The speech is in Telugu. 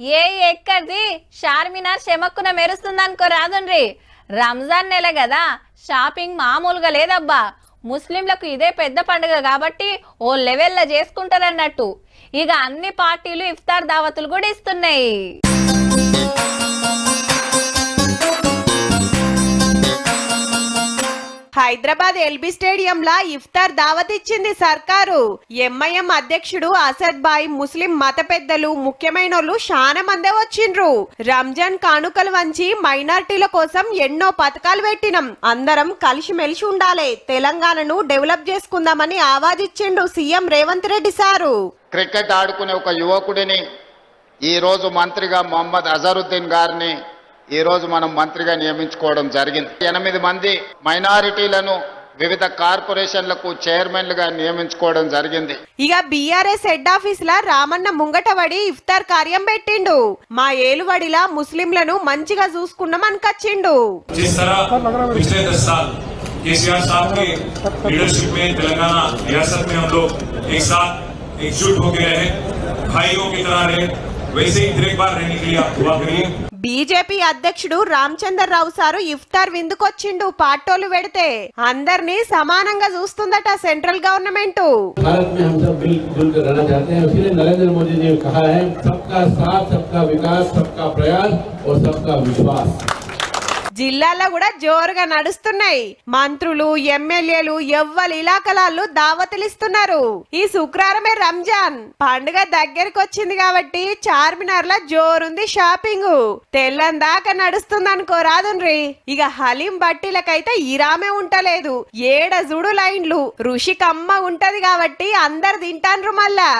ఏ ఎక్కడిది షార్మినార్ చెమక్కున మెరుస్తుందనుకో రాదుండ్రి. రంజాన్ నెల కదా, షాపింగ్ మామూలుగా లేదబ్బా. ముస్లింలకు ఇదే పెద్ద పండుగ కాబట్టి ఓ లెవెల్లో చేసుకుంటారన్నట్టు. ఇక అన్ని పార్టీలు ఇఫ్తార్ దావతులు కూడా ఇస్తున్నాయి. హైదరాబాద్ ఎల్బీ స్టేడియంలా ఇఫ్తార్ దావత్ ఇచ్చింది సర్కారు. ఎంఐఎం అధ్యక్షుడు అసద్ బాయ్, ముస్లిం మత పెద్దలు, ముఖ్యమైనోళ్ళు చాలా మందే వచ్చిండ్రు. రంజాన్ కానుకలు వంచి మైనార్టీల కోసం ఎన్నో పథకాలు పెట్టినం, అందరం కలిసిమెలిసి ఉండాలి, తెలంగాణను డెవలప్ చేసుకుందామని ఆవాదిచ్చిండు CM Revanth Reddy sir. Cricket ఆడుకునే ఒక యువకుడిని ఈ రోజు మంత్రిగా మొహమ్మద్ అజరుద్దీన్ గారిని ఈ రోజు మనం మంత్రిగా నియమించుకోవడం జరిగింది. 8 మంది మైనారిటీలను వివిధ కార్పొరేషన్లకు చైర్మన్లుగా నియమించుకోవడం జరిగింది. ఇక బీఆర్ఎస్ హెడ్ ఆఫీస్ లా రామన్న ముంగటబడి ఇఫ్తార్ కార్యం పెట్టిండు. మా ఏలువడిలా ముస్లింలను మంచిగా చూసుకున్నాం అనుకొచ్చిండు. केसीआर साहब के लीडरशिप में तेलंगाना रियासत में हम लोग एक साथ एकजुट होकर रहे, भाइयों की तरह रहे, वैसे ही एक बार रहने के लिए आप दुआ करिए. బీజేపీ అధ్యక్షుడు రామచందర్ రావు సారు ఇఫ్తార్ విందుకొచ్చిండు. పాటోలు పెడితే అందరినీ సమానంగా చూస్తుందట సెంట్రల్ గవర్నమెంట్. भारत में हम सब मिलजुल कर रहना चाहते हैं, इसलिए नरेंद्र मोदी जी ने कहा है सबका साथ, सबका विकास, सबका प्रयास और सबका विश्वास. జిల్లాలో కూడా జోరుగా నడుస్తున్నాయి. మంత్రులు, ఎమ్మెల్యేలు, ఎవ్వరు ఇలాకలాళ్ళు దావతులు ఇస్తున్నారు. ఈ శుక్రవారమే రంజాన్ పండుగ దగ్గరికి వచ్చింది కాబట్టి చార్మినార్ లా జోరుంది షాపింగ్. తెల్లందాకా నడుస్తుంది అనుకో రాదుండ్రి. ఇక హలీం బట్టీలకైతే ఇరామే ఉంటలేదు, ఏడ జుడు లైన్లు. రుషికమ్మ ఉంటది కాబట్టి అందరు తింటాన్రు మళ్ళా.